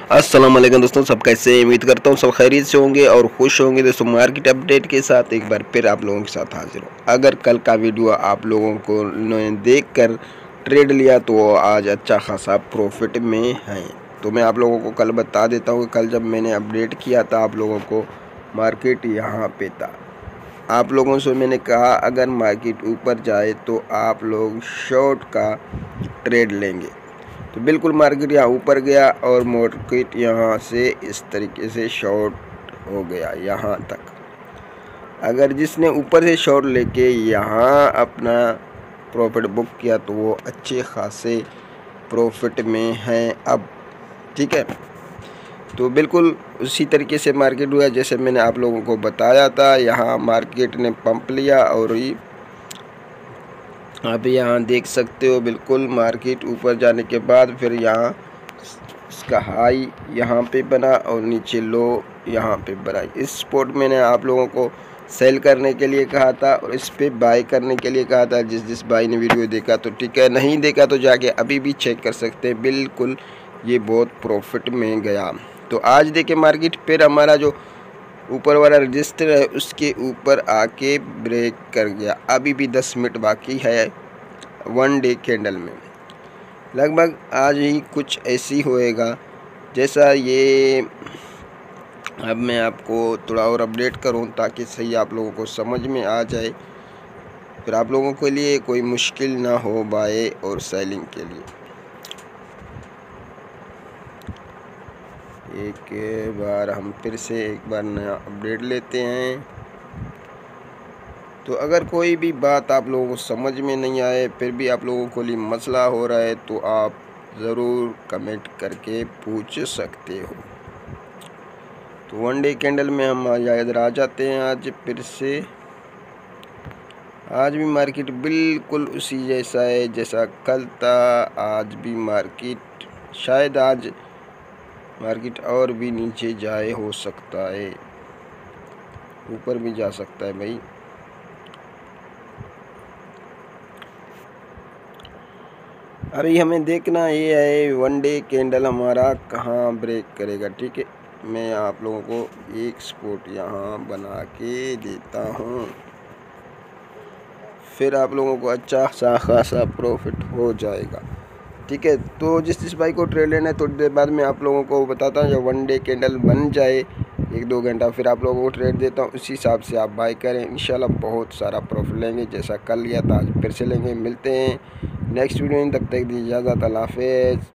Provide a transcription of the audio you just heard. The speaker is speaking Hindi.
अस्सलाम वालेकुम दोस्तों, सब कैसे हैं? उम्मीद करता हूँ सब खैरियत से होंगे और खुश होंगे। दोस्तों मार्केट अपडेट के साथ एक बार फिर आप लोगों के साथ हाजिर हूँ। अगर कल का वीडियो आप लोगों को ने देख कर ट्रेड लिया तो आज अच्छा खासा प्रॉफिट में है। तो मैं आप लोगों को कल बता देता हूँ कि कल जब मैंने अपडेट किया था आप लोगों को मार्केट यहाँ पे था। आप लोगों से मैंने कहा अगर मार्केट ऊपर जाए तो आप लोग शॉर्ट का ट्रेड लेंगे। तो बिल्कुल मार्केट यहाँ ऊपर गया और मार्केट यहाँ से इस तरीके से शॉर्ट हो गया यहाँ तक। अगर जिसने ऊपर से शॉर्ट लेके यहाँ अपना प्रॉफिट बुक किया तो वो अच्छे खासे प्रॉफिट में हैं अब। ठीक है, तो बिल्कुल उसी तरीके से मार्केट हुआ जैसे मैंने आप लोगों को बताया था। यहाँ मार्केट ने पंप लिया और आप यहाँ देख सकते हो बिल्कुल मार्केट ऊपर जाने के बाद फिर यहाँ इसका हाई यहाँ पे बना और नीचे लो यहाँ पे बना। इस स्पॉट मैंने आप लोगों को सेल करने के लिए कहा था और इस पे बाय करने के लिए कहा था। जिस भाई ने वीडियो देखा तो ठीक है, नहीं देखा तो जाके अभी भी चेक कर सकते हैं। बिल्कुल ये बहुत प्रॉफिट में गया। तो आज देखे मार्केट फिर हमारा जो ऊपर वाला रजिस्टर है उसके ऊपर आके ब्रेक कर गया। अभी भी 10 मिनट बाकी है 1 डे कैंडल में। लगभग आज ही कुछ ऐसी होएगा जैसा ये। अब मैं आपको थोड़ा और अपडेट करूं ताकि सही आप लोगों को समझ में आ जाए, फिर आप लोगों के लिए कोई मुश्किल ना हो बाय और सेलिंग के लिए। एक बार हम फिर से एक बार नया अपडेट लेते हैं। तो अगर कोई भी बात आप लोगों को समझ में नहीं आए फिर भी आप लोगों को लिए मसला हो रहा है तो आप ज़रूर कमेंट करके पूछ सकते हो। तो 1 डे कैंडल में हम इधर आ जाते हैं। आज फिर से आज भी मार्केट बिल्कुल उसी जैसा है जैसा कल था। आज भी मार्केट शायद आज मार्केट और भी नीचे जाए, हो सकता है ऊपर भी जा सकता है भाई। अभी हमें देखना ये है 1 डे कैंडल हमारा कहाँ ब्रेक करेगा। ठीक है, मैं आप लोगों को एक स्पॉट यहाँ बना के देता हूँ, फिर आप लोगों को अच्छा खासा प्रॉफिट हो जाएगा। ठीक है, तो जिस भाई को ट्रेड लेना है थोड़ी देर बाद में आप लोगों को बताता हूँ। जब 1 डे कैंडल बन जाए 1-2 घंटा फिर आप लोगों को ट्रेड देता हूँ, उसी हिसाब से आप बाय करें। इंशाल्लाह बहुत सारा प्रॉफिट लेंगे जैसा कल लिया था आज फिर से लेंगे। मिलते हैं नेक्स्ट वीडियो में, तब तक दी इजाज़त। अल्लाह हाफ़िज़।